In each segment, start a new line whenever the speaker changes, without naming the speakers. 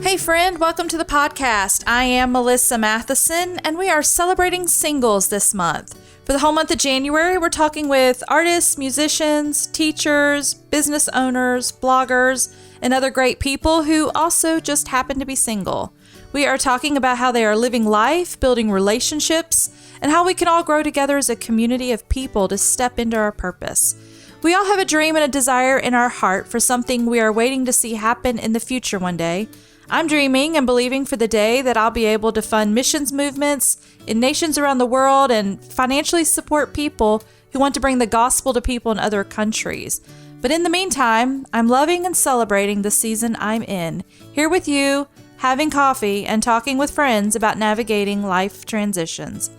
Hey friend, welcome to the podcast. I am Melissa Matheson, and we are celebrating singles this month. For the whole month of January, we're talking with artists, musicians, teachers, business owners, bloggers, and other great people who also just happen to be single. We are talking about how they are living life, building relationships, and how we can all grow together as a community of people to step into our purpose. We all have a dream and a desire in our heart for something we are waiting to see happen in the future one day. I'm dreaming and believing for the day that I'll be able to fund missions movements in nations around the world and financially support people who want to bring the gospel to people in other countries. But in the meantime, I'm loving and celebrating the season I'm in, here with you, having coffee and talking with friends about navigating life transitions.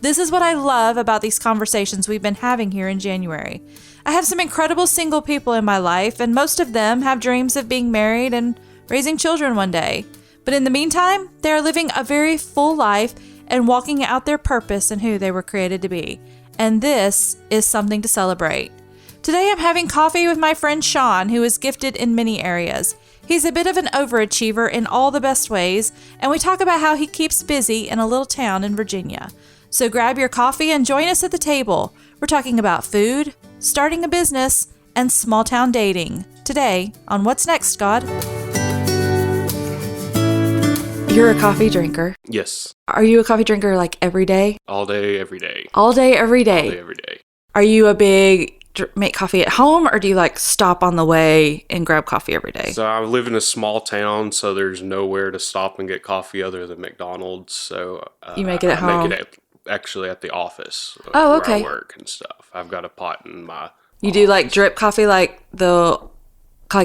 This is what I love about these conversations we've been having here in January. I have some incredible single people in my life, and most of them have dreams of being married and raising children one day. But in the meantime, they are living a very full life and walking out their purpose and who they were created to be. And this is something to celebrate. Today I'm having coffee with my friend Shawn, who is gifted in many areas. He's a bit of an overachiever in all the best ways, and we talk about how he keeps busy in a little town in Virginia. So grab your coffee and join us at the table. We're talking about food, starting a business, and small town dating. Today on What's Next, God? You're a coffee drinker.
Yes.
Are you a coffee drinker like every day?
All day, every day.
All day, every day?
All day, every day.
Are you a big make coffee at home, or do you like stop on the way and grab coffee every day?
So I live in a small town, so there's nowhere to stop and get coffee other than McDonald's. So
you make it at home?
I make it actually at the office.
Oh, okay.
Where I work and stuff. I've got a pot in my
You do like drip coffee, like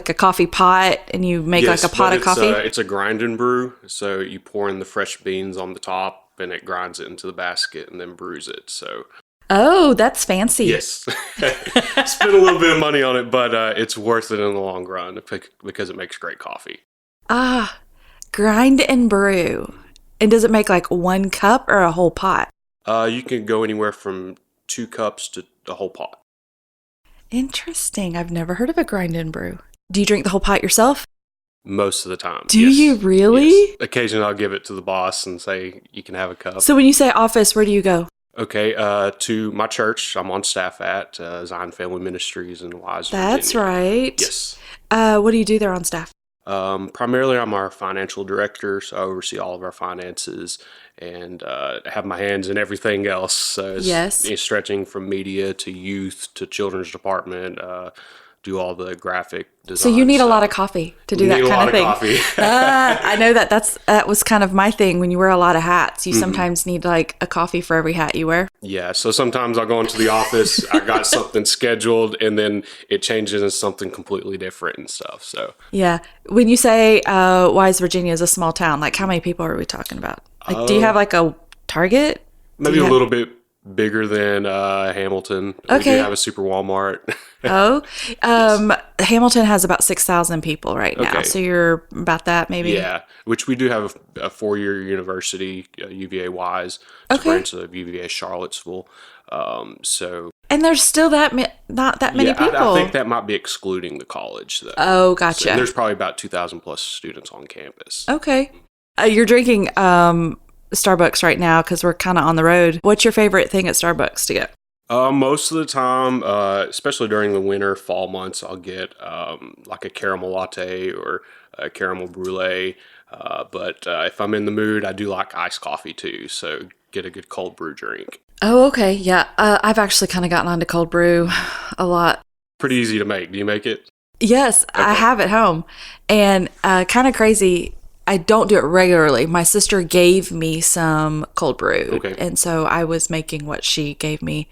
a coffee pot, and you make like a pot of coffee?
It's a grind and brew. So you pour in the fresh beans on the top, and it grinds it into the basket and then brews it. So.
Oh, that's fancy.
Yes. Spend a little bit of money on it, but it's worth it in the long run because it makes great coffee.
Ah, grind and brew. And does it make like 1 cup or a whole pot?
You can go anywhere from 2 cups to a whole pot.
Interesting. I've never heard of a grind and brew. Do you drink the whole pot yourself?
Most of the time.
Do you really?
Yes. Occasionally I'll give it to the boss and say, you can have a cup.
So when you say office, where do you go?
Okay, to my church. I'm on staff at Zion Family Ministries in Wise,
That's
Virginia.
right.
Yes.
What do you do there on staff?
Primarily, I'm our financial director, so I oversee all of our finances and have my hands in everything else. So it's stretching from media to youth to children's department, do all the graphic design.
So you need a lot of coffee to do that kind of thing.
Coffee.
I know that was kind of my thing. When you wear a lot of hats, you sometimes need like a coffee for every hat you wear.
Yeah, so sometimes I'll go into the office, I got something scheduled, and then it changes into something completely different and stuff. So
yeah, when you say Wise, Virginia is a small town, like how many people are we talking about? Like, do you have like a target?
Maybe a little bit bigger than Hamilton.
Okay.
We do have a super Walmart.
Hamilton has about 6,000 people right now.
Okay.
So you're about that maybe?
Yeah, which we do have a 4-year university, UVA Wise. It's a branch of UVA Charlottesville.
And there's still not that many people.
I think that might be excluding the college, though.
Oh, gotcha.
So there's probably about 2,000 plus students on campus.
Okay. You're drinking Starbucks right now because we're kind of on the road. What's your favorite thing at Starbucks to get?
Most of the time, especially during the winter, fall months, I'll get like a caramel latte or a caramel brulee. But if I'm in the mood, I do like iced coffee too. So get a good cold brew drink.
Oh, okay. Yeah. I've actually kind of gotten onto cold brew a lot.
Pretty easy to make. Do you make it?
Yes, okay. I have at home. And kind of crazy, I don't do it regularly. My sister gave me some cold brew.
Okay.
And so I was making what she gave me.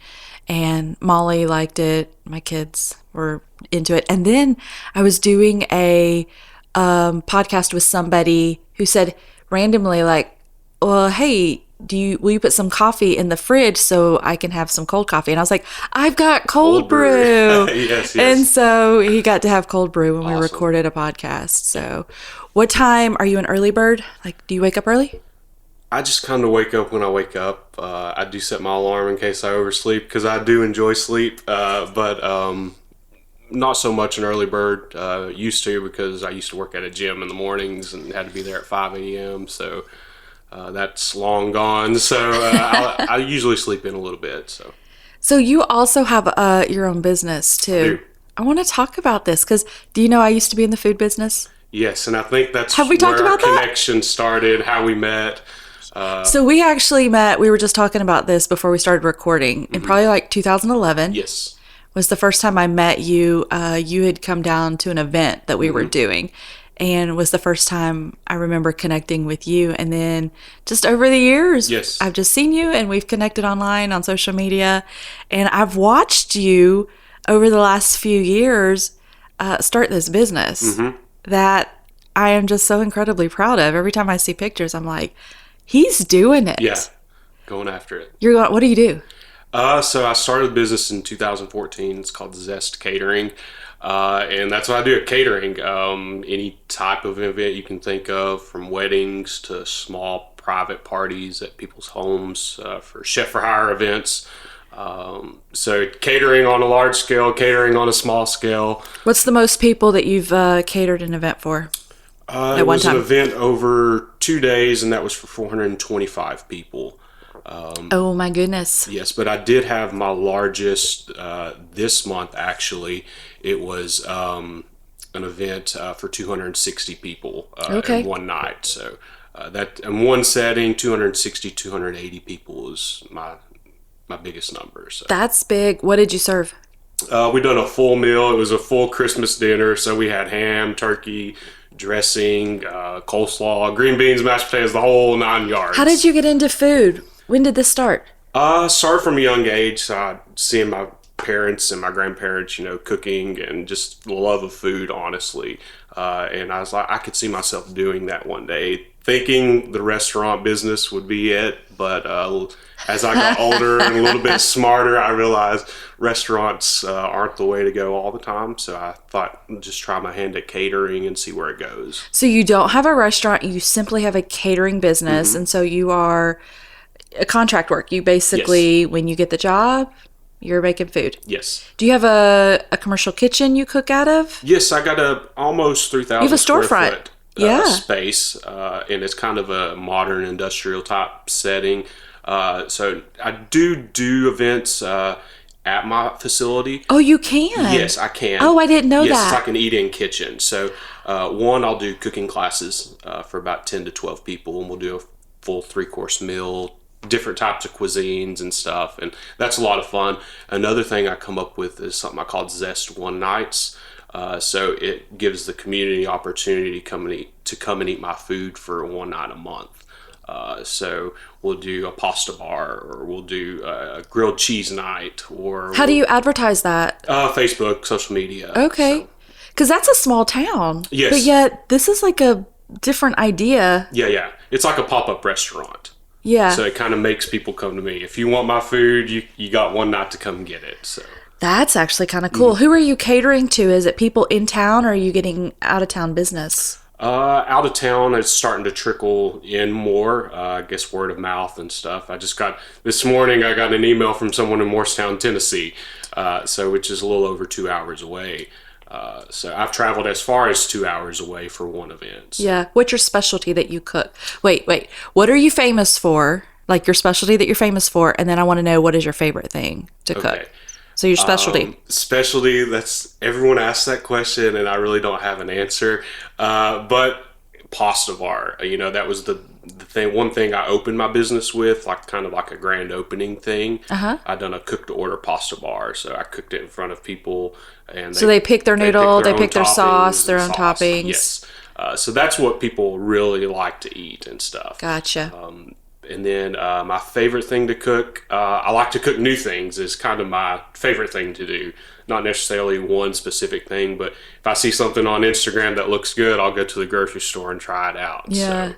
And Molly liked it. My kids were into it. And then I was doing a podcast with somebody who said randomly, like, well, hey, will you put some coffee in the fridge so I can have some cold coffee? And I was like, I've got cold brew.
Yes.
And so he got to have cold brew when
Awesome.
we recorded a podcast. So what time are you an early bird? Like, do you wake up early?
I just kind of wake up when I wake up. I do set my alarm in case I oversleep because I do enjoy sleep. But not so much an early bird. Used to, because I used to work at a gym in the mornings and had to be there at 5 a.m. So that's long gone. So I usually sleep in a little bit.
So you also have your own business too. I want to talk about this because do you know I used to be in the food business?
Yes, and I think that's
have we talked about
our connection started, how we met.
So we actually met, we were just talking about this before we started recording, in probably like 2011.
Yes.
Was the first time I met you. You had come down to an event that we were doing, and was the first time I remember connecting with you. And then just over the years, I've just seen you, and we've connected online on social media, and I've watched you over the last few years start this business that I am just so incredibly proud of. Every time I see pictures, I'm like, he's doing it.
Yeah, going after it.
What do you do?
So I started a business in 2014. It's called Zest Catering. And that's what I do at catering. Any type of event you can think of, from weddings to small private parties at people's homes, for chef for hire events. So catering on a large scale, catering on a small scale.
What's the most people that you've catered an event for?
It was an event over 2 days, and that was for 425 people.
Oh my goodness.
Yes, but I did have my largest this month, actually. It was an event for 260 people in one night. So that in one setting, 260, 280 people is my biggest number. So.
That's big. What did you serve?
We done a full meal. It was a full Christmas dinner. So we had ham, turkey, dressing, coleslaw, green beans, mashed potatoes, the whole 9 yards.
How did you get into food? When did this start?
Started from a young age. Seeing my parents and my grandparents, cooking, and just the love of food, honestly. And I was like, I could see myself doing that one day, thinking the restaurant business would be it. But as I got older and a little bit smarter, I realized restaurants aren't the way to go all the time. So I thought, just try my hand at catering and see where it goes.
So you don't have a restaurant, you simply have a catering business. And so you are a contract work. You basically, when you get the job, you're making food.
Yes.
Do you have a commercial kitchen you cook out of?
Yes, I got a almost 3,000
you have a storefront.
Space, and it's kind of a modern industrial type setting. So I do events at my facility.
Oh, you can?
Yes, I can.
Oh, I didn't know that.
Yes, it's like an eat-in kitchen. So I'll do cooking classes for about 10 to 12 people, and we'll do a full 3-course meal, different types of cuisines and stuff, and that's a lot of fun. Another thing I come up with is something I call Zest One Nights. So it gives the community opportunity to come and eat my food for one night a month. So we'll do a pasta bar, or we'll do a grilled cheese night. Or
how do you advertise that?
Facebook, social media.
Okay, because that's a small town.
Yes,
but yet this is like a different idea.
Yeah. It's like a pop-up restaurant.
Yeah.
So it kind of makes people come to me. If you want my food, you got one night to come get it. So
that's actually kind of cool. Who are you catering to? Is it people in town, or are you getting out of town business?
Out of town, it's starting to trickle in more. I guess word of mouth and stuff. This morning I got an email from someone in Morristown, Tennessee, which is a little over 2 hours away. So I've traveled as far as 2 hours away for one event. So.
Yeah. What's your specialty that you cook? Wait. What are you famous for? Like your specialty that you're famous for, and then I want to know what is your favorite thing to cook. So your specialty.
Specialty, that's, everyone asks that question, and I really don't have an answer. But pasta bar, that was the thing. One thing I opened my business with, kind of like a grand opening thing. I done a cook to order pasta bar, so I cooked it in front of people, and
they pick their noodle, they pick their sauce, their own toppings.
Yes, so that's what people really like to eat and stuff.
Gotcha.
And then my favorite thing to cook, I like to cook new things, is kind of my favorite thing to do. Not necessarily one specific thing, but if I see something on Instagram that looks good, I'll go to the grocery store and try it out.
Yeah.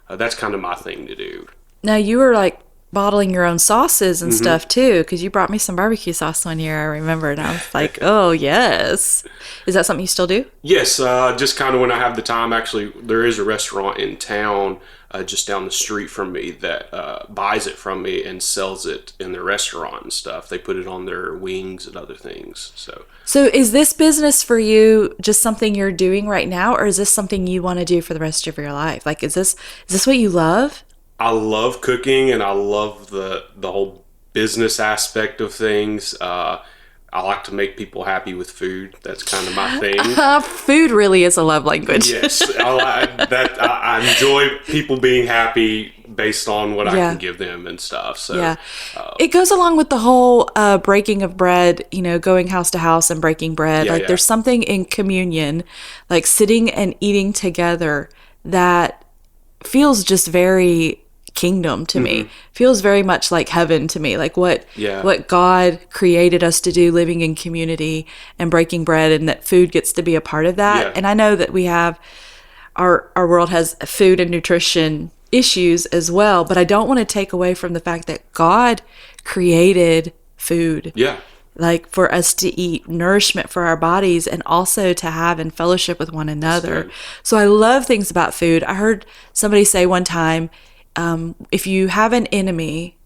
So that's kind of my thing to do.
Now, you were like bottling your own sauces and stuff too, because you brought me some barbecue sauce one year, I remember, and I was like, oh yes. Is that something you still do?
Yes, just kind of when I have the time. Actually, there is a restaurant in town just down the street from me that buys it from me and sells it in their restaurant and stuff. They put it on their wings and other things.
So is this business for you just something you're doing right now, or is this something you want to do for the rest of your life? Like, is this what you love?
I love cooking, and I love the whole business aspect of things. I like to make people happy with food. That's kind of my thing.
Food really is a love language.
Yes, I enjoy people being happy based on what I can give them and stuff. So
it goes along with the whole breaking of bread. Going house to house and breaking bread. There's something in communion, like sitting and eating together, that feels just very kingdom to me. Feels very much like heaven to me, like what God created us to do, living in community and breaking bread, and that food gets to be a part of that. And I know that we have our world has food and nutrition issues as well, but I don't want to take away from the fact that God created food. Like for us to eat, nourishment for our bodies, and also to have in fellowship with one another. So I love things about food. I heard somebody say one time, if you have an enemy,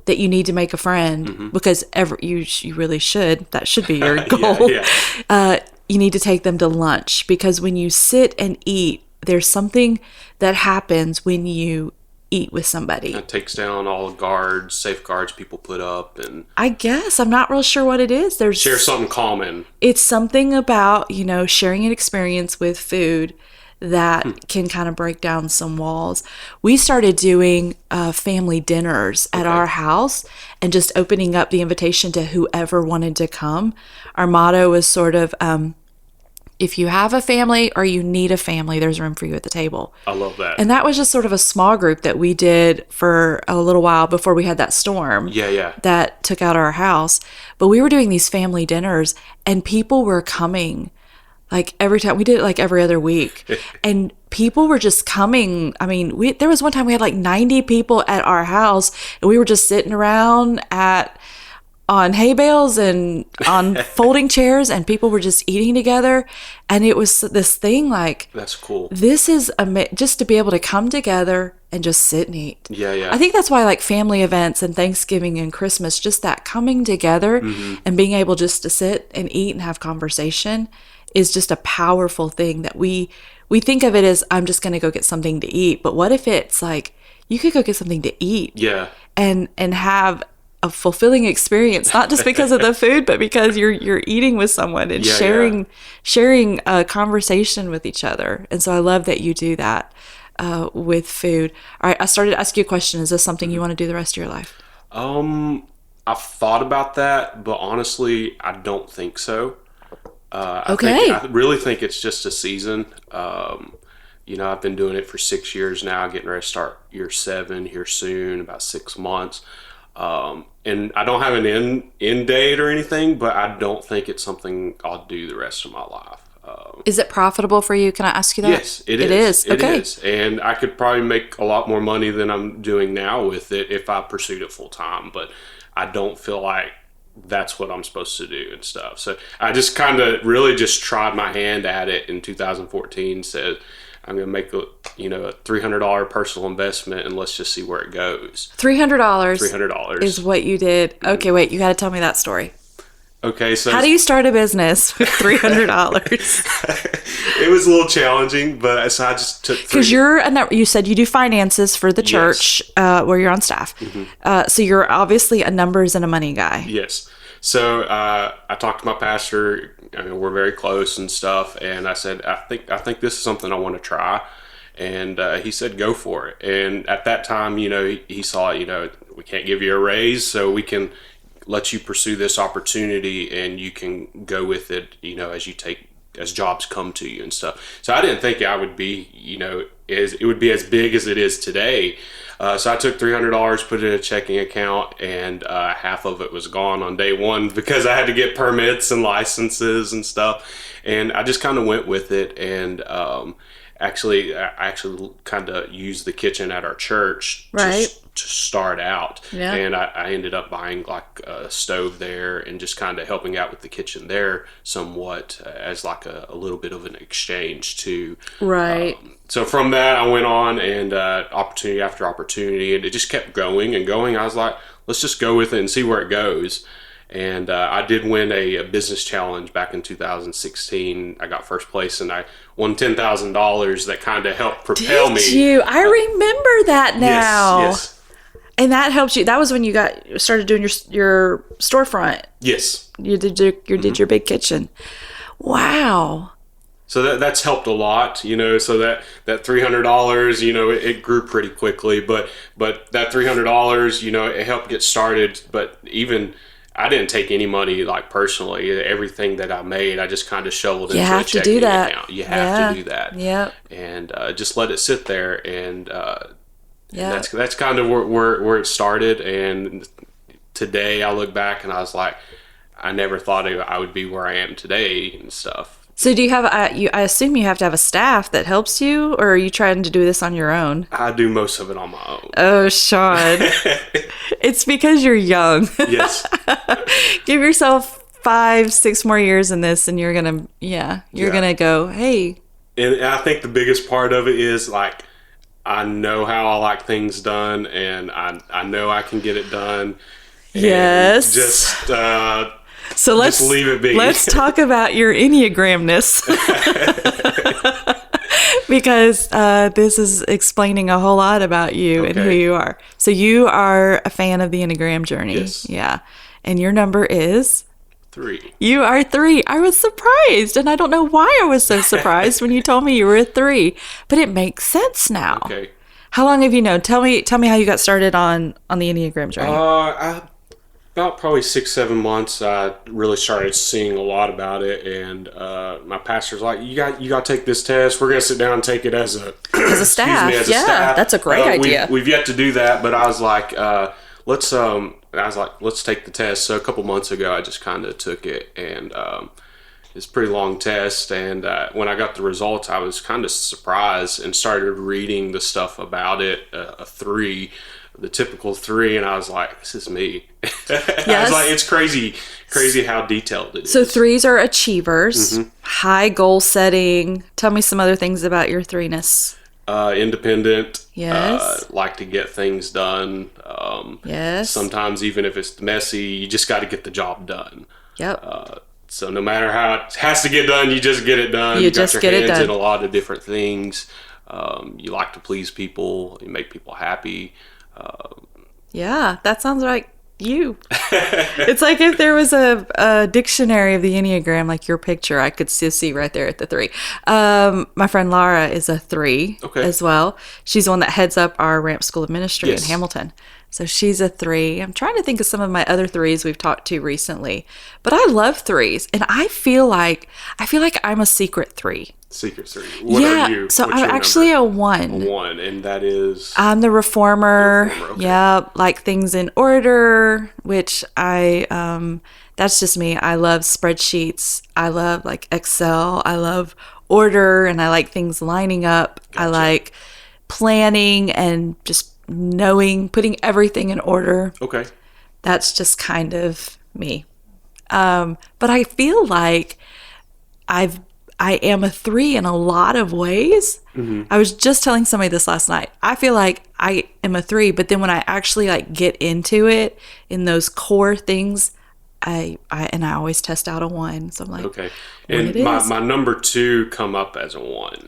that you need to make a friend, because you really should. That should be your goal. You need to take them to lunch, because when you sit and eat, there's something that happens when you eat with somebody.
It takes down all the safeguards people put up, and
I guess I'm not real sure what it is.
Share something common.
It's something about sharing an experience with food that can kind of break down some walls. We started doing family dinners at our house and just opening up the invitation to whoever wanted to come. Our motto was sort of, if you have a family or you need a family, there's room for you at the table.
I love that.
And that was just sort of a small group that we did for a little while before we had that storm that took out our house. But we were doing these family dinners, and people were coming like every time. We did it like every other week. And people were just coming. I mean, there was one time we had like 90 people at our house, and we were just sitting around on hay bales and on folding chairs, and people were just eating together. And it was this thing like,
that's cool.
This is just to be able to come together and just sit and eat.
I
think that's why like family events and Thanksgiving and Christmas, just that coming together and being able just to sit and eat and have conversation is just a powerful thing that we think of it as, I'm just going to go get something to eat. But what if it's like, you could go get something to eat and have a fulfilling experience, not just because of the food, but because you're eating with someone and sharing a conversation with each other. And so I love that you do that with food. All right, I started to ask you a question. Is this something you want to do the rest of your life?
I've thought about that, but honestly, I don't think so. I really think it's just a season. I've been doing it for 6 years now, getting ready to start year 7 here soon, about 6 months. And I don't have an end date or anything, but I don't think it's something I'll do the rest of my life.
Is it profitable for you? Can I ask you that?
Yes, it is. It is. And I could probably make a lot more money than I'm doing now with it if I pursued it full time, but I don't feel like that's what I'm supposed to do and stuff. So I just kind of really just tried my hand at it in 2014, said I'm going to make a $300 personal investment, and let's just see where it goes.
$300 is what you did. Okay, wait, you got to tell me that story.
Okay, so
how do you start a business with $300?
It was a little challenging, but so I just took.
Because you said you do finances for the church, where you're on staff. So you're obviously a numbers and a money guy.
Yes. So I talked to my pastor. We're very close and stuff, and I said, I think this is something I want to try. And he said, go for it. And at that time, he saw, we can't give you a raise, so we can let you pursue this opportunity, and you can go with it, as jobs come to you and stuff. So I didn't think I would be, it would be as big as it is today. So I took $300, put it in a checking account, and half of it was gone on day one because I had to get permits and licenses and stuff. And I just kind of went with it. And I actually kind of used the kitchen at our church to start out. Yeah. And I ended up buying like a stove there and just kind of helping out with the kitchen there somewhat as like a little bit of an exchange too.
Right.
So from that, I went on and opportunity after opportunity, and it just kept going and going. I was like, let's just go with it and see where it goes. And I did win a business challenge back in 2016. I got first place, and I won $10,000 that kind of helped propel me.
Did you? I remember that now.
Yes.
And that helped you. That was when you started doing your storefront.
Yes.
You did your big kitchen. Wow.
So that's helped a lot, so that $300, it grew pretty quickly, but that $300, it helped get started. But even I didn't take any money, like personally. Everything that I made, I just kind of shoveled into a checking account. You have to do that. Yeah. And just let it sit there, and that's kind of where it started. And today I look back and I was like, I never thought I would be where I am today and stuff.
So do you have I assume you have to have a staff that helps you, or are you trying to do this on your own?
I do most of it on my own.
Oh, Shawn. It's because you're young.
Yes.
Give yourself 5-6 more years in this, and you're going to go, hey.
And I think the biggest part of it is like, I know how I like things done, and I know I can get it done.
Yes.
Just
so let's
leave it be.
Let's talk about your Enneagramness. Because this is explaining a whole lot about you and who you are. So you are a fan of the Enneagram journey.
Yes.
Yeah. And your number is?
3.
You are 3. I was surprised, and I don't know why I was so surprised when you told me you were a 3, but it makes sense now.
Okay.
How long have you known? Tell me how you got started on the Enneagram journey.
About probably 6-7 months, I really started seeing a lot about it, and my pastor's like, "You got to take this test. We're gonna sit down and take it as a
staff."
As a staff.
That's a great idea.
We've yet to do that, but I was like, let's take the test. So a couple months ago, I just kind of took it, and it's a pretty long test. And when I got the results, I was kind of surprised and started reading the stuff about it. A 3. The typical 3, and I was like, this is me. Yes. I was like, it's crazy how detailed it is.
So 3s are achievers, high goal setting. Tell me some other things about your 3-ness.
Independent.
Yes.
Like to get things done.
Yes.
Sometimes even if it's messy, you just got to get the job done.
Yep.
So no matter how it has to get done, you just get it done.
You just get it done.
Got your hands in a lot of different things. You like to please people. You make people happy.
Yeah, that sounds like you. It's like if there was a dictionary of the Enneagram, like your picture, I could see right there at the 3. My friend Laura is a 3 as well. She's the one that heads up our Ramp School of Ministry in Hamilton. So she's a 3. I'm trying to think of some of my other 3s we've talked to recently, but I love 3s, and I feel like I'm a secret 3.
Secret 3. What are you?
So I'm actually a 1.
A 1, and that is?
I'm the reformer.
Okay.
Yeah, like things in order, which that's just me. I love spreadsheets. I love like Excel. I love order, and I like things lining up. Gotcha. I like planning and just putting everything in order.
Okay.
That's just kind of me. But I feel like I am a 3 in a lot of ways. Mm-hmm. I was just telling somebody this last night. I feel like I am a 3, but then when I actually like get into it in those core things, I always test out a 1. So I'm like,
okay. And my number 2 come up as a 1.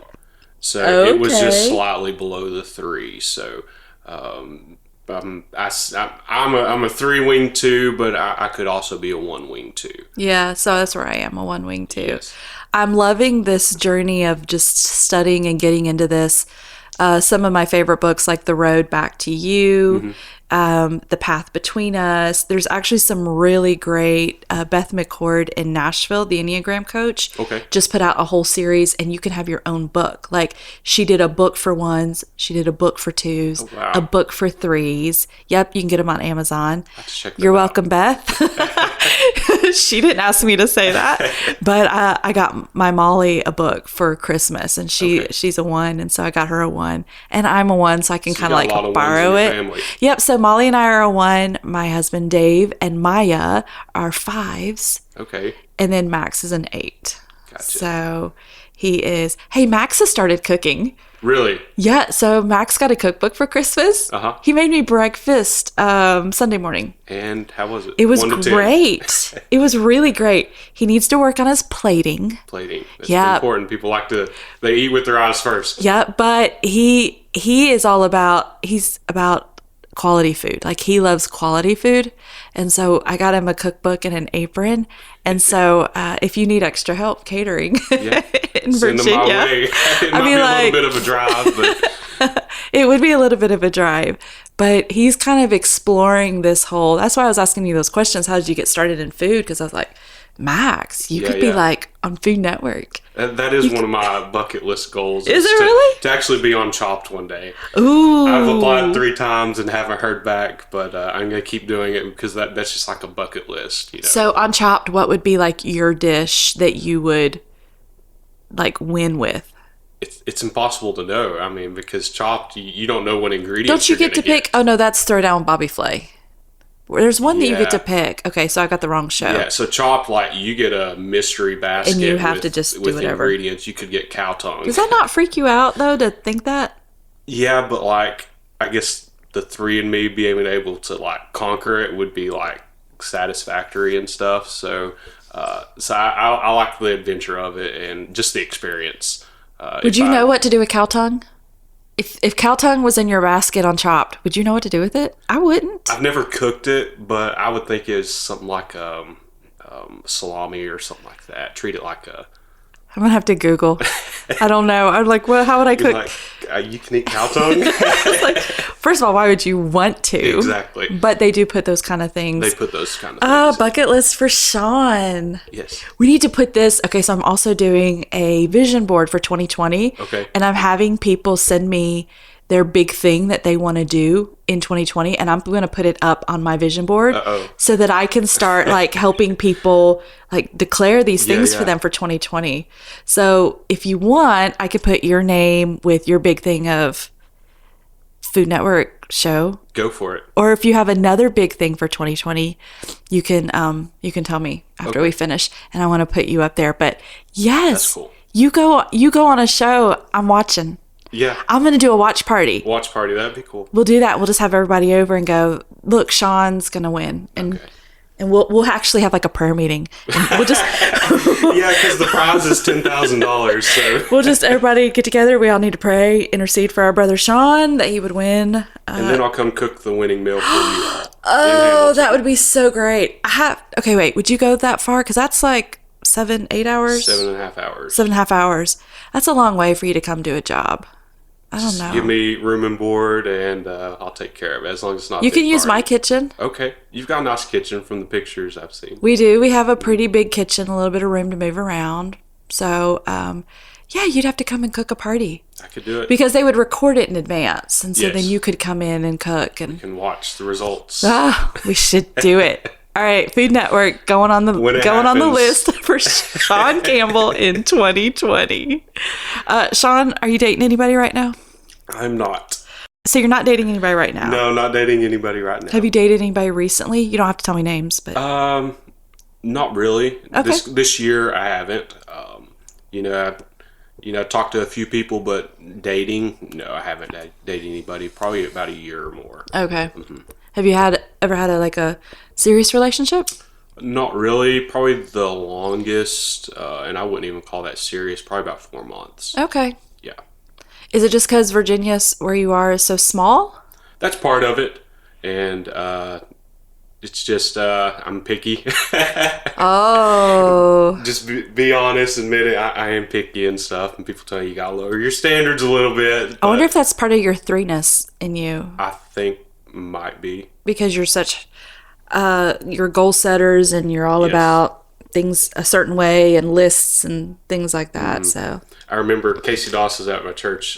So it was just slightly below the 3. So I'm a 3 wing 2, but I could also be a 1 wing 2.
Yeah, so that's where I am, a 1 wing 2.
Yes.
I'm loving this journey of just studying and getting into this. Some of my favorite books, like The Road Back to You, The Path Between Us. There's actually some really great, Beth McCord in Nashville, the Enneagram coach, just put out a whole series, and you can have your own book. Like, she did a book for 1s, she did a book for 2s, a book for 3s. Yep, you can get them on Amazon.
You're
welcome, Beth. She didn't ask me to say that, but I got my Molly a book for Christmas, and she's a 1, and so I got her a 1, and I'm a 1, so I can kind of like borrow it. Family. Yep. So Molly and I are a 1. My husband Dave and Maya are 5s.
Okay.
And then Max is an 8.
Gotcha.
So he is. Hey, Max has started cooking.
Really?
Yeah, so Max got a cookbook for Christmas. He made me breakfast Sunday morning.
And how was it?
It was great. It was really great. He needs to work on his plating.
That's important. People they eat with their eyes first.
Yeah, but he is all about, he's about quality food. Like, he loves quality food. And so I got him a cookbook and an apron. And so if you need extra help catering in
Send
Virginia,
them my way. It might be a little bit of a drive, but
it would be a little bit of a drive. But he's kind of exploring this whole, that's why I was asking you those questions. How did you get started in food? Because I was like, Max, you could be like on Food Network.
That is one of my bucket list goals.
Is it really?
To actually be on Chopped one day.
Ooh.
I've applied 3 times and haven't heard back, but I'm going to keep doing it because that's just like a bucket list. You know?
So on Chopped, what would be like your dish that you would like win with?
It's impossible to know. I mean, because Chopped, you don't know what ingredients
don't you get to pick? Oh, no, that's Throw Down Bobby Flay. There's one that you get to pick. Okay, so I got the wrong show.
Yeah, so Chopped, like, you get a mystery basket. And
you have to just do whatever.
Ingredients. You could get cow tongue.
Does that not freak you out, though, to think that?
Yeah, but, like, I guess the 3 in me being able to, like, conquer it would be, like, satisfactory and stuff. So I like the adventure of it and just the experience.
Would you know what to do with cow tongue? If cow tongue was in your basket on Chopped, would you know what to do with it? I wouldn't.
I've never cooked it, but I would think it's something like salami or something like that. Treat it like a...
I'm going to have to Google. I don't know. I'm like, well, how would I cook?
Like, you can eat cow tongue?
Like, first of all, why would you want to?
Exactly.
But they do put those kind of things.
They put those kind of things.
Bucket list for Shawn.
Yes.
We need to put this. Okay, so I'm also doing a vision board for 2020.
Okay.
And I'm having people send me their big thing that they want to do in 2020, and I'm going to put it up on my vision board so that I can start like helping people like declare these things for them for 2020. So if you want, I could put your name with your big thing of Food Network show.
Go for it.
Or if you have another big thing for 2020, you can tell me after we finish, and I want to put you up there. But yes,
that's cool.
You go on a show. I'm watching.
Yeah.
I'm going to do a watch party.
Watch party, that'd be cool.
We'll do that. We'll just have everybody over and go, look, Shawn's going to win. And we'll actually have like a prayer meeting. And we'll just
yeah, because the prize is $10,000. So
we'll just everybody get together. We all need to pray, intercede for our brother Shawn that he would win.
And then I'll come cook the winning meal for you all.
Oh, that would be so great. Okay, wait, would you go that far? Because that's like 7-8 hours?
7.5 hours.
7.5 hours. That's a long way for you to come do a job. I don't know.
Give me room and board, and I'll take care of it as long as it's not.
You can use my kitchen.
Okay, you've got a nice kitchen from the pictures I've seen.
We do. We have a pretty big kitchen, a little bit of room to move around. So, yeah, you'd have to come and cook a party.
I could do it
because they would record it in advance, and so then you could come in and cook, and
you can watch the results.
We should do it. All right, Food Network going on the list for Shawn Campbell in 2020. Shawn, are you dating anybody right now?
I'm not.
So you're not dating anybody right now?
No, not dating anybody right now.
Have you dated anybody recently? You don't have to tell me names, but
not really.
Okay.
This year I haven't. I talked to a few people, but dating, no, I haven't dated anybody. Probably about a year or more.
Okay. Mm-hmm. Have you ever had a serious relationship?
Not really. Probably the longest, and I wouldn't even call that serious, probably about 4 months.
Okay.
Yeah.
Is it just because Virginia, where you are, is so small?
That's part of it. And it's just, I'm picky.
Oh.
Just be honest, admit it. I am picky and stuff. And people tell you gotta lower your standards a little bit.
I wonder if that's part of your 3-ness in you.
I think might be.
Because you're such, you're goal setters and you're all about things a certain way and lists and things like that. So
I remember Casey Doss was at my church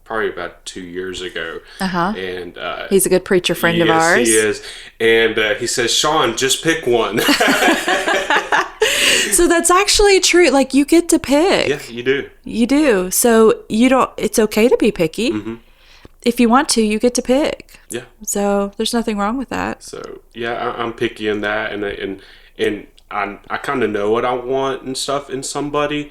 probably about 2 years ago. And
he's a good preacher friend of ours.
Yes, he is. And he says, Shawn, just pick one.
So that's actually true. Like, you get to pick.
Yeah, you do.
You do. So it's okay to be picky. If you want to, you get to pick.
Yeah.
So there's nothing wrong with that.
So yeah, I'm picky in that, and I kind of know what I want and stuff in somebody.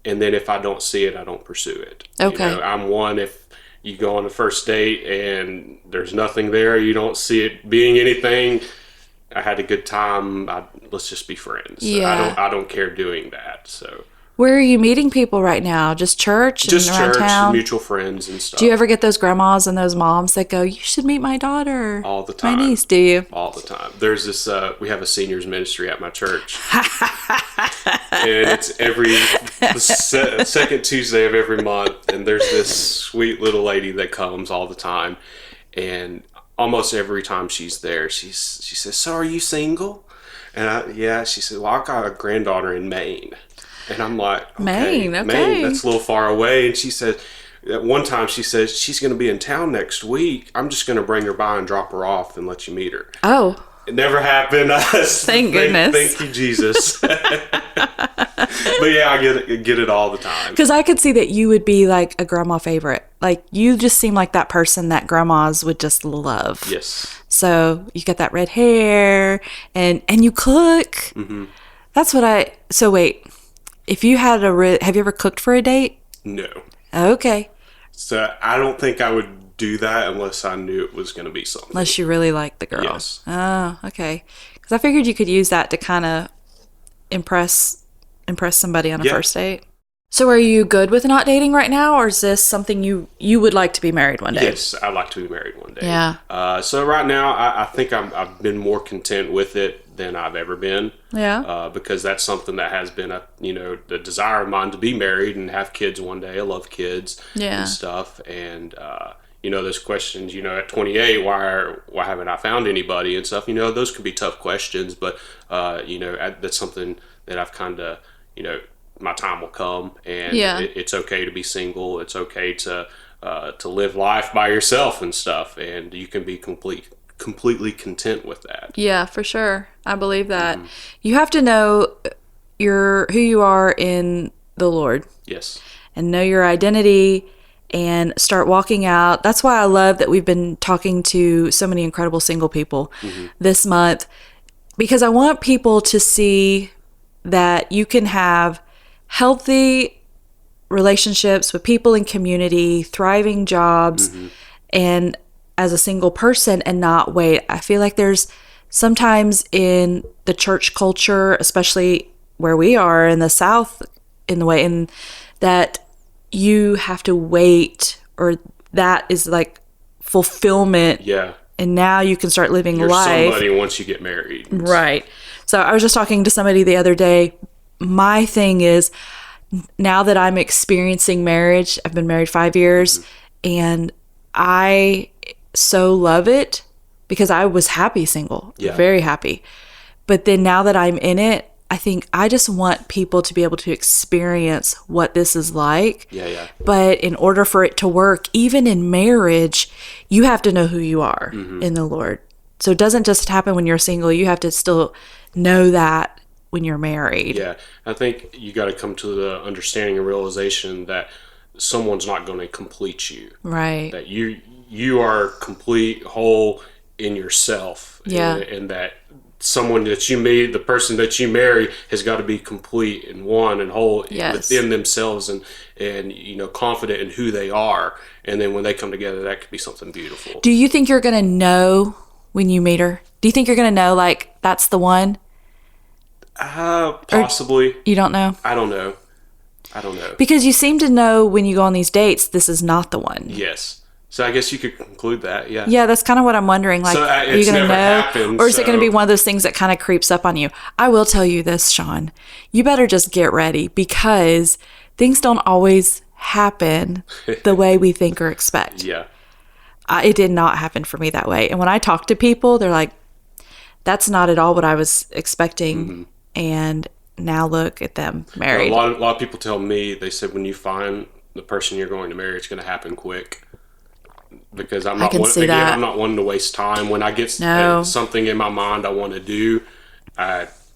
And then if I don't see it, I don't pursue it.
Okay.
You know, I'm one, if you go on a first date and there's nothing there, you don't see it being anything, I had a good time, let's just be friends.
Yeah.
I don't care doing that. So
where are you meeting people right now? Just church?
Just
and around
church,
town?
mutual friends and stuff.
Do you ever get those grandmas and those moms that go, you should meet my daughter?
All the time.
My niece, do you?
All the time. There's this, we have a seniors ministry at my church. And it's the second Tuesday of every month. And there's this sweet little lady that comes all the time. And almost every time she's there, she says, so are you single? And yeah, she said, well, I got a granddaughter in Maine. And I'm like, okay, Maine, that's a little far away. And she said, at one time she says, she's going to be in town next week. I'm just going to bring her by and drop her off and let you meet her.
Oh.
It never happened.
Thank goodness.
Thank you, Jesus. But yeah, I get it all the time.
Because I could see that you would be like a grandma favorite. Like, you just seem like that person that grandmas would just love.
Yes.
So you got that red hair and you cook. That's what so wait. If you had have you ever cooked for a date?
No.
Okay.
So I don't think I would do that unless I knew it was going to be something.
Unless you really liked the girl.
Yes.
Oh, okay. Because I figured you could use that to kind of impress somebody on a first date. So are you good with not dating right now, or is this something you would like to be married one day?
Yes, I'd like to be married one day.
Yeah.
So right now, I think I've been more content with it than I've ever been.
Yeah.
Because that's something that has been the desire of mine to be married and have kids one day. I love kids and stuff. And, those questions, at 28, why haven't I found anybody and stuff, those could be tough questions, but, that's something that I've kind of, my time will come, and it's okay to be single. It's okay to live life by yourself and stuff, and you can be completely content with that.
Yeah, for sure. I believe that. You have to know who you are in the Lord.
Yes.
And know your identity and start walking out. That's why I love that we've been talking to so many incredible single people this month, because I want people to see that you can have healthy relationships with people in community, thriving jobs, and as a single person and not wait. I feel like there's sometimes in the church culture, especially where we are in the South, in that you have to wait, or that is like fulfillment.
Yeah.
And now you can start living
You're
life.
somebody once you get married.
Right. So I was just talking to somebody the other day. My thing is, now that I'm experiencing marriage, I've been married 5 years, and I so love it because I was happy single, very happy. But then now that I'm in it, I think I just want people to be able to experience what this is like.
Yeah.
But in order for it to work, even in marriage, you have to know who you are in the Lord. So it doesn't just happen when you're single. You have to still know that when you're married.
Yeah. I think you got to come to the understanding and realization that someone's not going to complete you.
Right.
That you are complete, whole in yourself.
Yeah.
And that someone that you meet, the person that you marry, has got to be complete and one and whole within themselves, and confident in who they are. And then when they come together, that could be something beautiful.
Do you think you're going to know when you meet her? Do you think you're going to know, like, that's the one?
Possibly.
Or you don't know?
I don't know.
Because you seem to know when you go on these dates, this is not the one.
Yes. So I guess you could conclude that, yeah.
Yeah, that's kind of what I'm wondering. Like,
so,
are you going to know?
Happened,
or is it going to be one of those things that kind of creeps up on you? I will tell you this, Shawn. You better just get ready, because things don't always happen the way we think or expect.
Yeah.
It did not happen for me that way. And when I talk to people, they're like, that's not at all what I was expecting. And now look at them married.
A lot of people tell me, they said, when you find the person you're going to marry, it's going to happen quick. Because I'm not one to waste time. When I get something in my mind I want to do,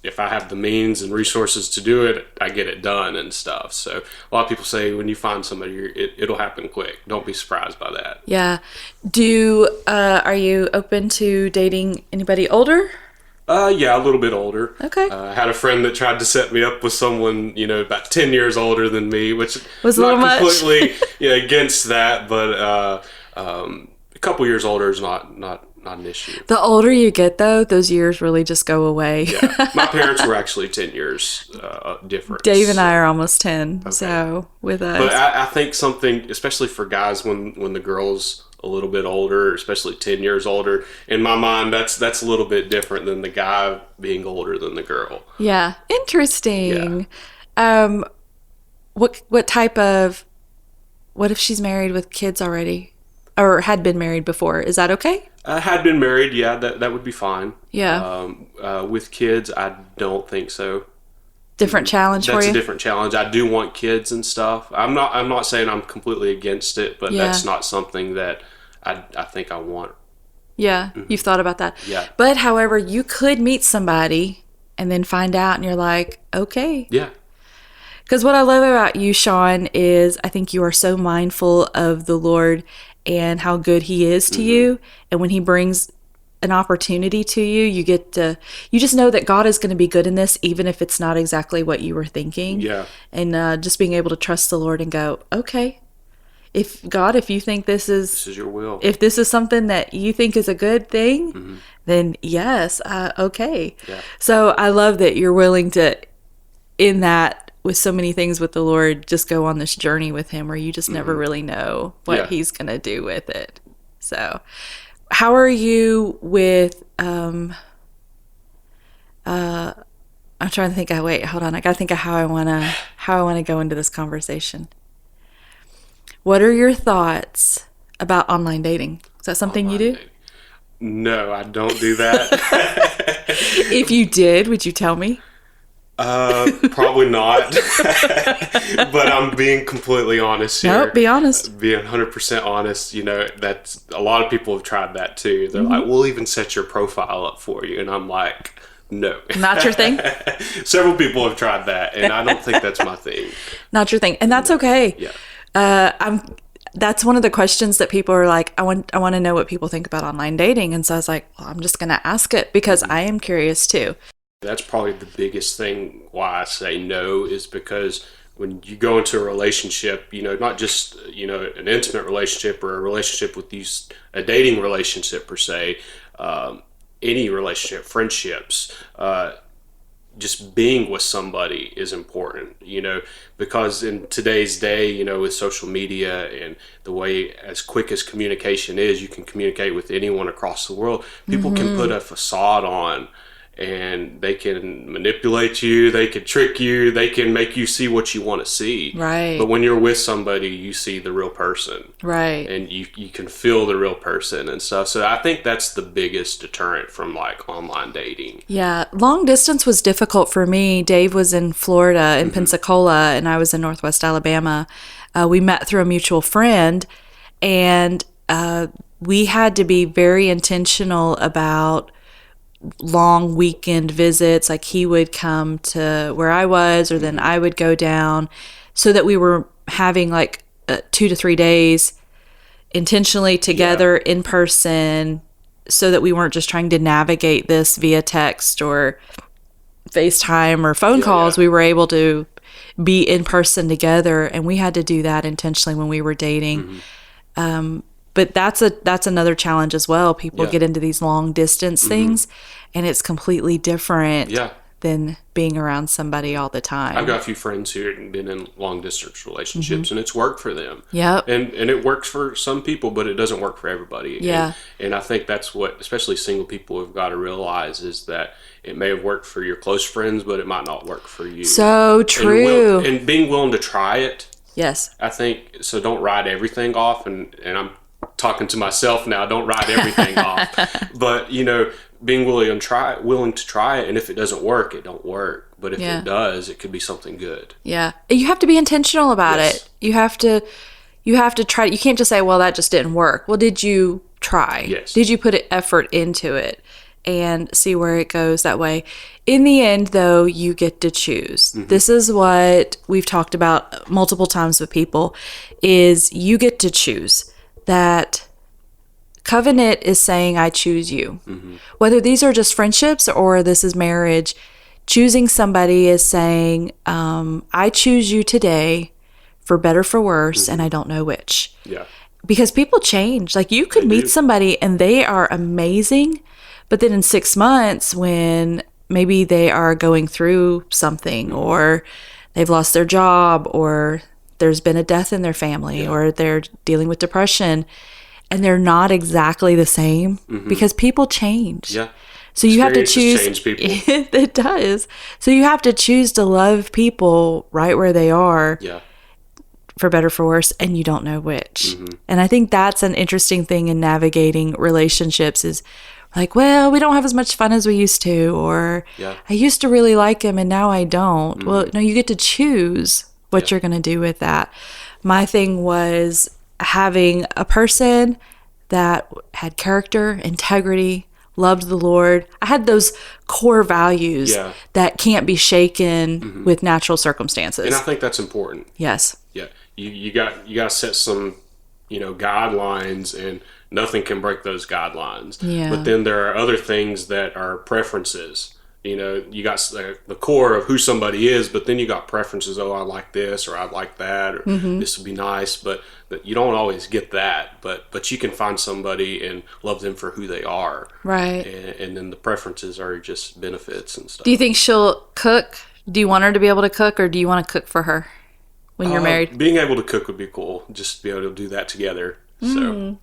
if I have the means and resources to do it, I get it done and stuff. So a lot of people say when you find somebody, it'll happen quick. Don't be surprised by that.
Yeah. Are you open to dating anybody older?
Yeah, a little bit older.
Okay.
I had a friend that tried to set me up with someone, about 10 years older than me, which
was
not
completely
against that, but a couple years older is not an issue.
The older you get, though, those years really just go away.
Yeah. My parents were actually 10 years different.
Dave and I are almost 10, okay. So with us.
But I think something, especially for guys, when the girl's a little bit older, especially 10 years older, in my mind, that's a little bit different than the guy being older than the girl.
Yeah. Interesting. Yeah. What if she's married with kids already? Or had been married before? Is that okay?
Had been married, yeah, that would be fine.
Yeah.
With kids, I don't think so.
Different challenge for you?
That's a different challenge. I do want kids and stuff. I'm not saying I'm completely against it, but that's not something that I think I want.
Yeah, You've thought about that.
Yeah.
But however, you could meet somebody and then find out and you're like, okay.
Yeah.
Because what I love about you, Shawn, is I think you are so mindful of the Lord and how good he is to you. And when he brings an opportunity to you, you just know that God is going to be good in this, even if it's not exactly what you were thinking.
Yeah.
And just being able to trust the Lord and go, okay, if you think this is
your will, if
this is something that you think is a good thing, then yes, okay.
Yeah.
So I love that you're willing to, in that, with so many things with the Lord, just go on this journey with him where you just never really know what he's going to do with it. So how are you with, I'm trying to think, hold on. I got to think of how I want to go into this conversation. What are your thoughts about online dating? Is that something you do?
Dating. No, I don't do that.
If you did, would you tell me?
Probably not. But I'm being completely honest here.
Nope, be honest.
Being 100% honest, that's a lot of people have tried that too. They're like, we'll even set your profile up for you. And I'm like, no.
Not your thing?
Several people have tried that, and I don't think that's my thing.
Not your thing. And that's okay.
Yeah.
That's one of the questions that people are like, I want to know what people think about online dating. And so I was like, well, I'm just going to ask it because I am curious too.
That's probably the biggest thing why I say no, is because when you go into a relationship, not just, an intimate relationship or a relationship with a dating relationship per se, any relationship, friendships, just being with somebody is important, because in today's day, with social media and the way as quick as communication is, you can communicate with anyone across the world. People can put a facade on, and they can manipulate you, they can trick you, they can make you see what you want to see.
Right.
But when you're with somebody, you see the real person.
Right.
And you can feel the real person and stuff. So I think that's the biggest deterrent from online dating.
Yeah. Long distance was difficult for me. Dave was in Florida, in Pensacola, and I was in Northwest Alabama. We met through a mutual friend, and we had to be very intentional about long weekend visits. Like he would come to where I was, or then I would go down, so that we were having like 2 to 3 days intentionally together in person, so that we weren't just trying to navigate this via text or FaceTime or phone calls. We were able to be in person together, and we had to do that intentionally when we were dating. But that's another challenge as well. People get into these long distance things, and it's completely different than being around somebody all the time.
I've got a few friends who have been in long distance relationships, and it's worked for them.
Yep.
And it works for some people, but it doesn't work for everybody.
Yeah.
And I think that's what, especially single people, have got to realize, is that it may have worked for your close friends, but it might not work for you.
So true.
And being willing to try it.
Yes.
I think, so don't write everything off, and I'm talking to myself now, don't write everything off. But, being willing to try it, and if it doesn't work, it don't work. But if it does, it could be something good.
Yeah. You have to be intentional about it. You have to try. You can't just say, well, that just didn't work. Well, did you try?
Yes.
Did you put effort into it and see where it goes that way? In the end, though, you get to choose. Mm-hmm. This is what we've talked about multiple times with people, is you get to choose. That covenant is saying, I choose you. Mm-hmm. Whether these are just friendships or this is marriage, choosing somebody is saying, I choose you today for better, for worse, mm-hmm. and I don't know which.
Yeah.
Because people change. Like, you could meet somebody and they are amazing, but then in 6 months, when maybe they are going through something, or they've lost their job, or there's been a death in their family, or they're dealing with depression, and they're not exactly the same, because people change.
Yeah.
So you have to choose.
Change people.
It does. So you have to choose to love people right where they are.
Yeah.
For better, for worse, and you don't know which. Mm-hmm. And I think that's an interesting thing in navigating relationships, is like, well, we don't have as much fun as we used to, or I used to really like him and now I don't. Mm-hmm. Well, no, you get to choose what you're going to do with that. My thing was having a person that had character, integrity, loved the Lord. I had those core values that can't be shaken with natural circumstances.
And I think that's important.
Yes.
Yeah. You got to set some, guidelines, and nothing can break those guidelines.
Yeah.
But then there are other things that are preferences. You got the core of who somebody is, but then you got preferences. Oh, I like this, or I like that, or this would be nice. But you don't always get that. But you can find somebody and love them for who they are.
Right.
And then the preferences are just benefits and stuff.
Do you think she'll cook? Do you want her to be able to cook, or do you want to cook for her when you're married?
Being able to cook would be cool. Just be able to do that together. So.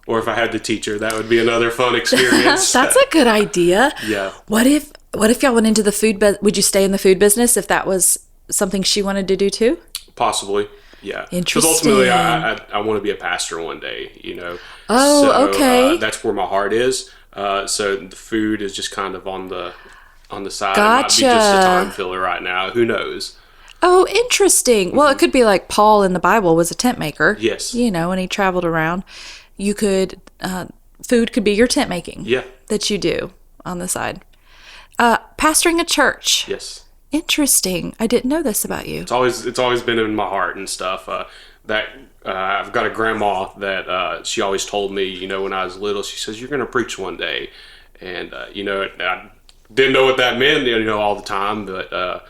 Or if I had to teach her, that would be another fun experience.
That's a good idea.
Yeah.
What if y'all went into the food would you stay in the food business if that was something she wanted to do too?
Possibly. Yeah.
Interesting.
Because ultimately I want to be a pastor one day,
Oh,
so,
okay.
That's where my heart is. So the food is just kind of on the side.
Gotcha.
It might be just a time filler right now. Who knows?
Oh, interesting. Well, it could be like Paul in the Bible was a tent maker.
Yes.
And he traveled around. You could, food could be your tent making.
Yeah.
That you do on the side. Pastoring a church.
Yes.
Interesting. I didn't know this about you.
It's always been in my heart and stuff. I've got a grandma that she always told me, when I was little, she says, you're going to preach one day. And, I didn't know what that meant, all the time, but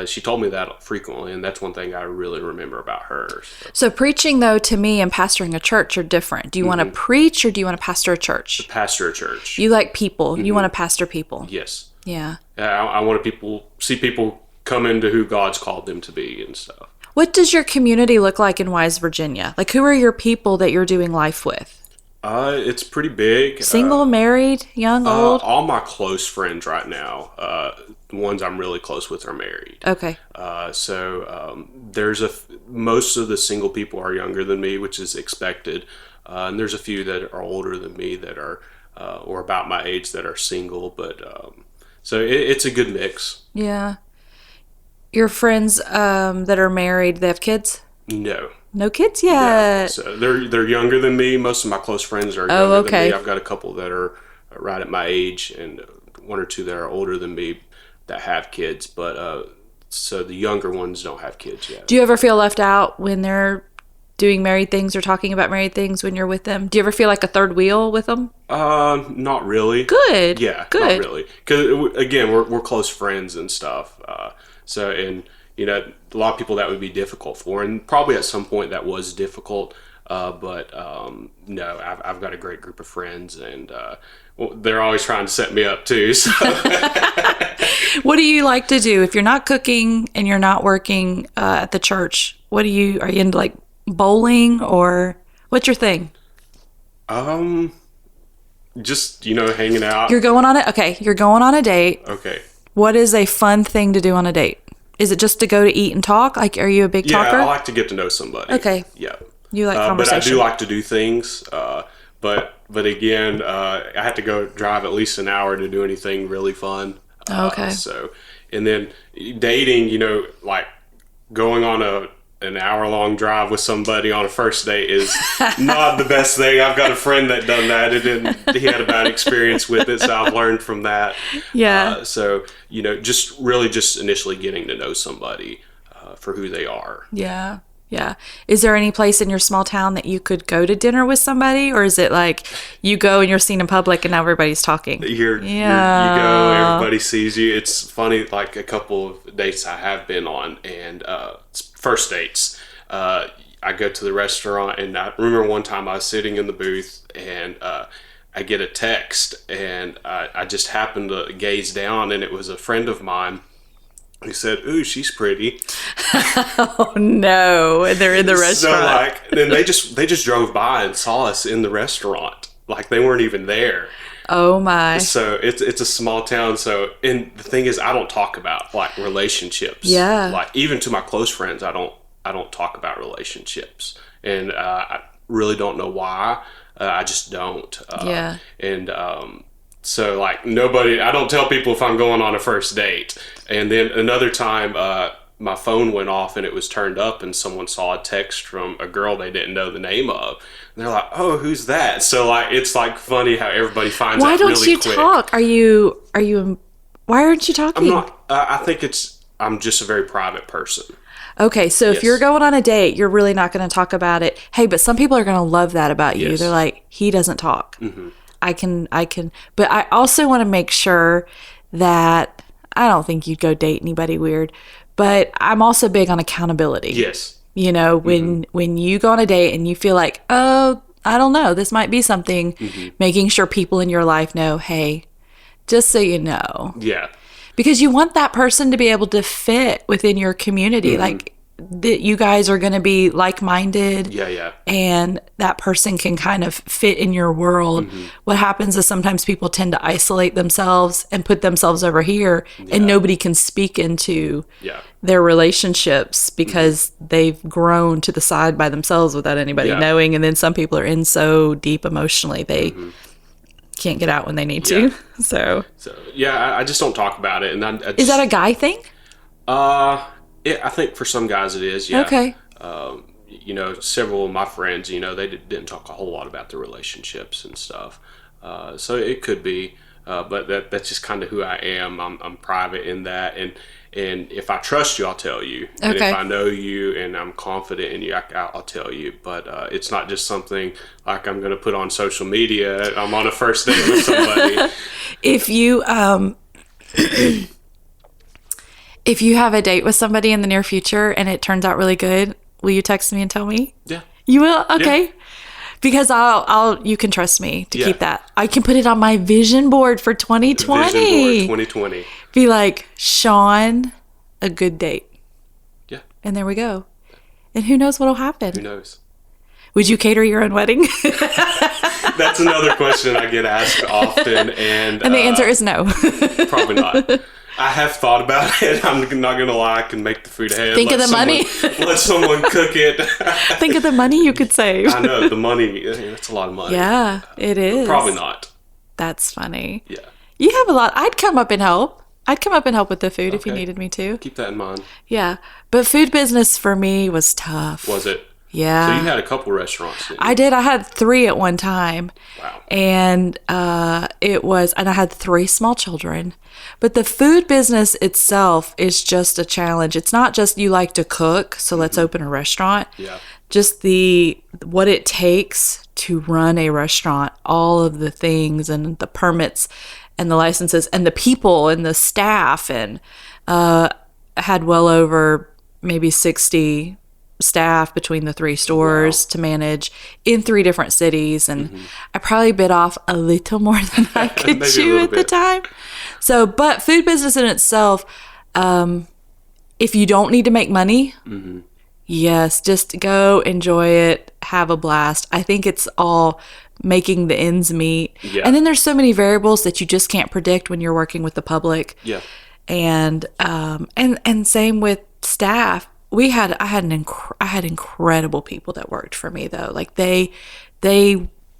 she told me that frequently, and that's one thing I really remember about her.
So preaching, though, to me and pastoring a church are different. Do you want to preach, or do you want to pastor a church?
To pastor a church.
You like people. You want to pastor people.
Yes.
Yeah.
I want to see people come into who God's called them to be and stuff.
What does your community look like in Wise, Virginia? Like, who are your people that you're doing life with?
It's pretty big.
Single, married, young, old?
All my close friends right now, the ones I'm really close with, are married.
Okay.
So most of the single people are younger than me, which is expected. And there's a few that are older than me that are, or about my age, that are single. But so it's a good mix.
Yeah. Your friends that are married, they have kids?
No.
No kids yet.
Yeah. So they're younger than me. Most of my close friends are younger than me. I've got a couple that are right at my age, and one or two that are older than me that have kids. But so the younger ones don't have kids yet.
Do you ever feel left out when they're doing married things or talking about married things when you're with them? Do you ever feel like a third wheel with them?
Not really.
Good.
Yeah,
good.
Not really. Because again, we're close friends and stuff. So a lot of people that would be difficult for, and probably at some point that was difficult. But no, I've got a great group of friends, and they're always trying to set me up too. So.
What do you like to do if you're not cooking and you're not working at the church? Are you into like bowling, or what's your thing?
Just hanging out.
You're going on You're going on a date.
Okay.
What is a fun thing to do on a date? Is it just to go to eat and talk? Like, are you a big talker?
Yeah, I like to get to know somebody.
Okay.
Yeah.
You like conversation.
But I do like to do things. But again, I have to go drive at least an hour to do anything really fun.
Okay.
So And then dating, you know, like going on an hour-long drive with somebody on a first date is not the best thing. I've got a friend that done that. He had a bad experience with it, so I've learned from that.
Yeah.
So, you know, just initially getting to know somebody for who they are.
Yeah. Yeah. Is there any place in your small town that you could go to dinner with somebody? Or is it like you go and you're seen in public and now everybody's talking?
You go, everybody sees you. It's funny, like a couple of dates I have been on and first dates. I go to the restaurant and I remember one time I was sitting in the booth and I get a text and I just happened to gaze down and it was a friend of mine. He said, "Ooh, she's pretty."
Oh no! And they're in the restaurant.
So like, then they just drove by and saw us in the restaurant. Like they weren't even there.
Oh my!
So it's a small town. So and the thing is, I don't talk about like relationships.
Yeah.
Like even to my close friends, I don't talk about relationships, and I really don't know why. I just don't.
Yeah.
And so like I don't tell people if I'm going on a first date. And then another time, my phone went off and it was turned up and someone saw a text from a girl they didn't know the name of. And they're like, "Oh, who's that?" So like, it's like funny how everybody finds out really quick. Why don't you
talk? Why aren't you talking?
I'm not, I think I'm just a very private person.
Okay, so if you're going on a date, you're really not going to talk about it. Hey, but some people are going to love that about you. Yes. They're like, he doesn't talk. Mm-hmm. I can, but I also want to make sure that I don't think you'd go date anybody weird, but I'm also big on accountability.
Yes.
You know, when you go on a date and you feel like, oh, I don't know, this might be something, making sure people in your life know, hey, just so you know.
Yeah.
Because you want that person to be able to fit within your community. Like, that you guys are going to be like-minded.
Yeah.
And that person can kind of fit in your world. What happens is sometimes people tend to isolate themselves and put themselves over here and nobody can speak into their relationships because they've grown to the side by themselves without anybody knowing. And then some people are in so deep emotionally, they can't get out when they need to. So
yeah, I just don't talk about it. And
is that a guy thing?
I think for some guys it is, yeah.
Okay.
You know, several of my friends, you know, they didn't talk a whole lot about their relationships and stuff. So it could be, but that's just kind of who I am. I'm private in that, and if I trust you, I'll tell you. Okay. And if I know you and I'm confident in you, I'll tell you. But it's not just something like I'm going to put on social media. I'm on a first date with somebody.
If you have a date with somebody in the near future and it turns out really good, will you text me and tell me?
Yeah.
You will? Okay. Yeah. Because you can trust me to keep that. I can put it on my vision board for 2020.
Vision board 2020.
Be like, Shawn, a good date.
Yeah.
And there we go. And who knows what'll happen?
Who knows?
Would you cater your own wedding?
That's another question I get asked often. And
the answer is no.
Probably not. I have thought about it. I'm not going to lie. I can make the food ahead.
Think of the money.
Let someone cook it.
Think of the money you could save.
I know. The money. That's a lot of money.
Yeah, it is.
Probably not.
That's funny.
Yeah.
You have a lot. I'd come up and help. With the food if you needed me to.
Keep that in mind.
Yeah. But food business for me was tough.
Was it?
Yeah.
So you had a couple restaurants, didn't you?
I did. I had 3 at one time.
Wow.
And and I had 3 small children. But the food business itself is just a challenge. It's not just you like to cook, so let's open a restaurant.
Yeah.
Just what it takes to run a restaurant, all of the things and the permits and the licenses and the people and the staff, and I had well over maybe 60 staff between the 3 stores to manage in 3 different cities, and I probably bit off a little more than I could chew at the time. So, but food business in itself, if you don't need to make money, yes, just go enjoy it, have a blast. I think it's all making the ends meet. Yeah. And then there's so many variables that you just can't predict when you're working with the public.
Yeah.
And same with staff. I had incredible people that worked for me though. Like they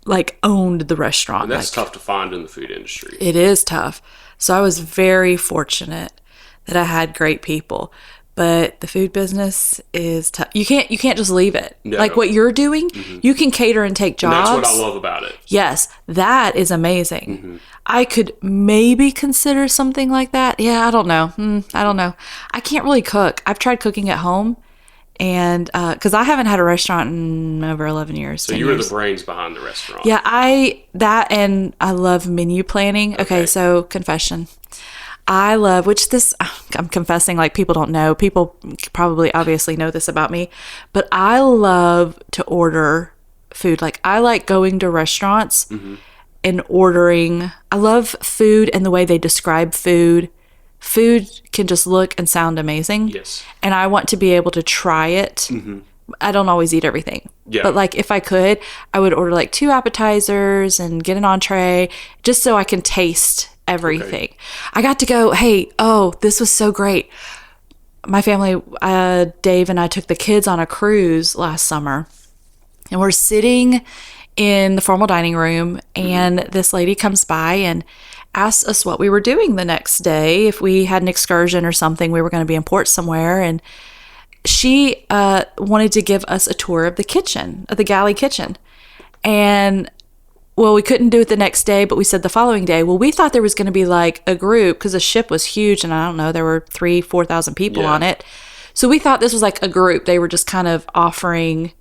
like owned the restaurant.
And that's tough to find in the food industry.
It is tough. So I was very fortunate that I had great people. But the food business is tough. You can't just leave it. No. Like what you're doing, you can cater and take jobs.
And that's what I love about it.
Yes, that is amazing. I could maybe consider something like that. Yeah, I don't know. I don't know. I can't really cook. I've tried cooking at home, and because I haven't had a restaurant in over 11 years.
So you were the brains behind the restaurant.
Yeah, and I love menu planning. Okay, so confession. I love, I'm confessing like people don't know. People probably obviously know this about me, but I love to order food. Like I like going to restaurants and ordering. I love food and the way they describe food. Food can just look and sound amazing.
Yes.
And I want to be able to try it. I don't always eat everything. Yeah. But like if I could, I would order like 2 appetizers and get an entree just so I can taste everything. Okay. I got to go, this was so great. My family, Dave and I took the kids on a cruise last summer, and we're sitting in the formal dining room, and this lady comes by and asks us what we were doing the next day, if we had an excursion or something, we were going to be in port somewhere, and she wanted to give us a tour of the kitchen, of the galley kitchen. And well, we couldn't do it the next day, but we said the following day. Well, we thought there was going to be like a group because the ship was huge, and I don't know, there were 4,000 people on it. So we thought this was like a group. They were just kind of offering,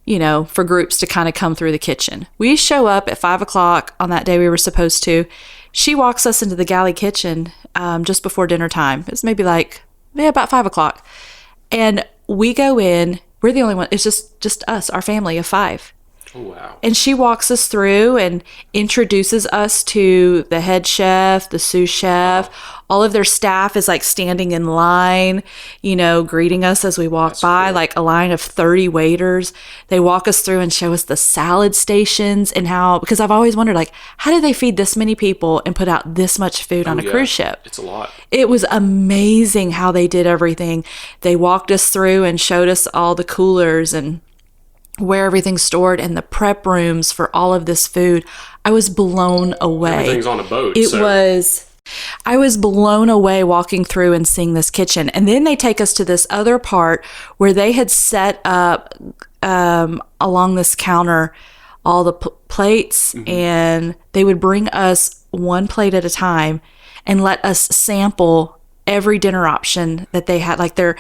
for groups to kind of come through the kitchen. We show up at 5:00 on that day we were supposed to. She walks us into the galley kitchen just before dinner time. It's maybe about 5:00. And we go in. We're the only one. It's just us, our family of 5.
Oh, wow.
And she walks us through and introduces us to the head chef, the sous chef. All of their staff is like standing in line, greeting us as we walk by, cool. Like a line of 30 waiters. They walk us through and show us the salad stations and because I've always wondered, like, how do they feed this many people and put out this much food on a cruise ship?
It's a lot.
It was amazing how they did everything. They walked us through and showed us all the coolers and where everything's stored and the prep rooms for all of this food. I was blown away.
Everything's on a boat.
I was blown away walking through and seeing this kitchen. And then they take us to this other part where they had set up along this counter all the plates, and they would bring us one plate at a time and let us sample every dinner option that they had, like their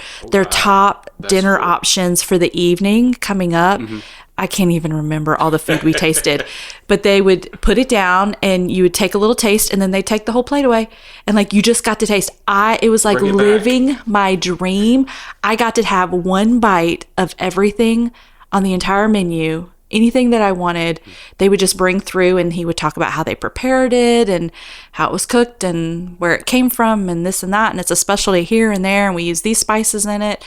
top dinner options for the evening coming up. I can't even remember all the food we tasted, but they would put it down and you would take a little taste, and then they take the whole plate away, and like you just got to taste. It was like living my dream. I got to have one bite of everything on the entire menu. Anything that I wanted, they would just bring through, and he would talk about how they prepared it and how it was cooked and where it came from and this and that. And it's a specialty here and there, and we use these spices in it.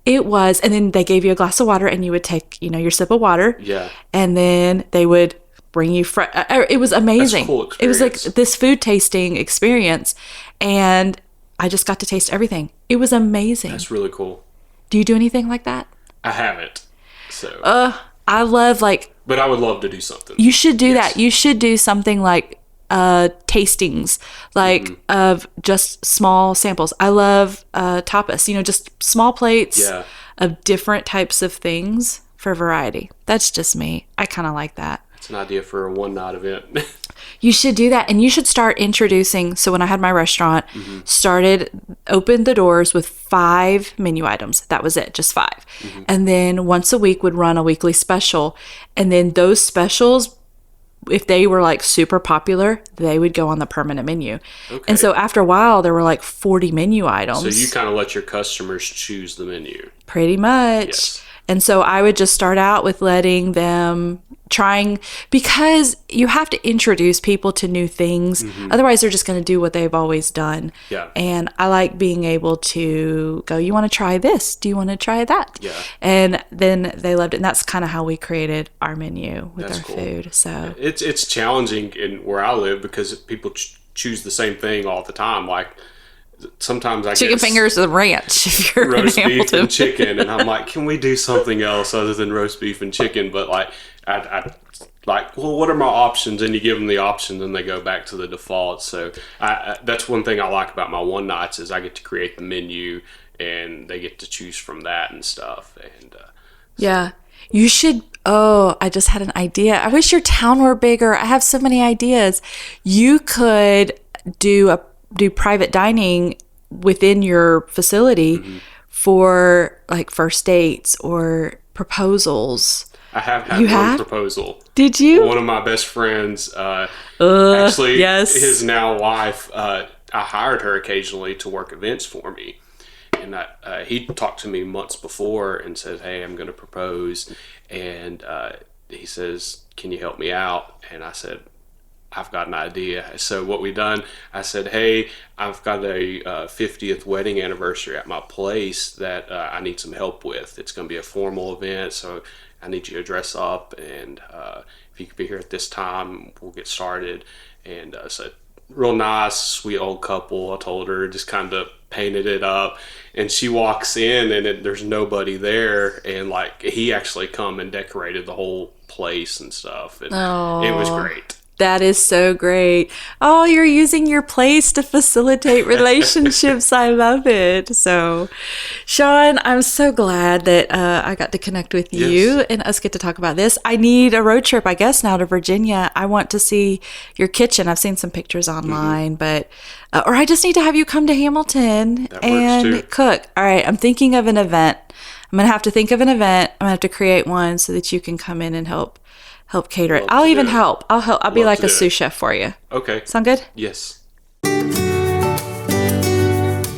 And then they gave you a glass of water, and you would take, your sip of water.
Yeah.
And then they would bring you it was amazing.
That's a cool experience.
It was like this food tasting experience, and I just got to taste everything. It was amazing.
That's really cool.
Do you do anything like that?
I haven't. So.
I love
but I would love to do something.
You should do that. You should do something like tastings, of just small samples. I love tapas, just small plates of different types of things for variety. That's just me. I kind of like that.
It's an idea for a one-night event.
You should do that, and you should start introducing. So when I had my restaurant, opened the doors with 5 menu items. That was it, just 5. And then once a week would run a weekly special. And then those specials, if they were like super popular, they would go on the permanent menu. Okay. And so after a while, there were like 40 menu items.
So you kind of let your customers choose the menu.
Pretty much.
Yes.
And so I would just start out with letting them because you have to introduce people to new things. Otherwise, they're just going to do what they've always done.
Yeah.
And I like being able to go, you want to try this? Do you want to try that?
Yeah.
And then they loved it. And that's kind of how we created our menu with our food. So
it's challenging in where I live because people choose the same thing all the time. Like, sometimes I
chicken fingers with ranch if you're
roast beef and chicken, and I'm like, can we do something else other than roast beef and chicken? But like, I like, well, what are my options? And you give them the options and they go back to the default. So that's one thing I like about my one nights is I get to create the menu and they get to choose from that and stuff. And
yeah, you should. Oh, I just had an idea. I wish your town were bigger. I have so many ideas. You could do private dining within your facility for like first dates or proposals.
I have had one proposal.
Did you?
One of my best friends, actually,
yes.
his now wife, I hired her occasionally to work events for me. And he talked to me months before and said, hey, I'm going to propose. And he says, can you help me out? And I said, I've got an idea. So what we done, I said, hey, I've got a 50th wedding anniversary at my place that I need some help with. It's going to be a formal event, so I need you to dress up. And if you could be here at this time, we'll get started. And so real nice, sweet old couple. I told her, just kind of painted it up. And she walks in and there's nobody there. And like he actually come and decorated the whole place and stuff. And it was great.
That is so great. Oh, you're using your place to facilitate relationships. I love it. So, Shawn, I'm so glad that I got to connect with you and us get to talk about this. I need a road trip, I guess, now to Virginia. I want to see your kitchen. I've seen some pictures online, but or I just need to have you come to Hamilton and cook. All right, I'm thinking of an event. I'm going to have to think of an event. I'm going to have to create one so that you can come in and help cater it. I'll even help. I'll be like a sous chef for you.
Okay.
Sound good?
Yes.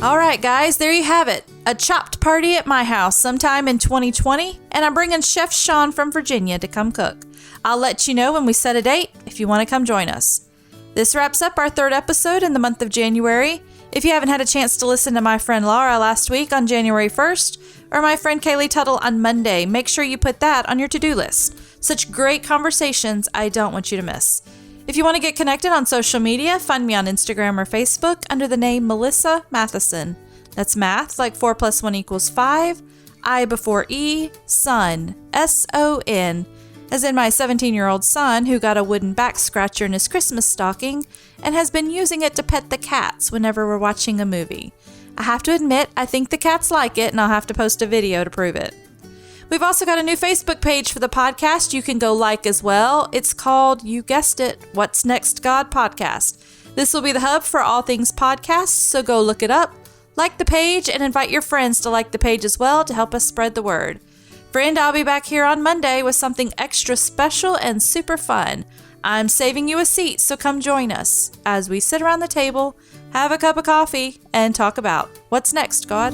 All right, guys, there you have it. A chopped party at my house sometime in 2020, and I'm bringing Chef Shawn from Virginia to come cook. I'll let you know when we set a date if you want to come join us. This wraps up our third episode in the month of January. If you haven't had a chance to listen to my friend Laura last week on January 1st, or my friend Kaylee Tuttle on Monday, make sure you put that on your to-do list. Such great conversations I don't want you to miss. If you want to get connected on social media, find me on Instagram or Facebook under the name Melissa Matheson. That's math like 4 + 1 = 5, I before E, son, S-O-N, as in my 17-year-old son who got a wooden back scratcher in his Christmas stocking and has been using it to pet the cats whenever we're watching a movie. I have to admit, I think the cats like it, and I'll have to post a video to prove it. We've also got a new Facebook page for the podcast you can go like as well. It's called, you guessed it, What's Next God Podcast. This will be the hub for all things podcasts, so go look it up, like the page, and invite your friends to like the page as well to help us spread the word. Friend, I'll be back here on Monday with something extra special and super fun. I'm saving you a seat, so come join us as we sit around the table, have a cup of coffee, and talk about what's next, God.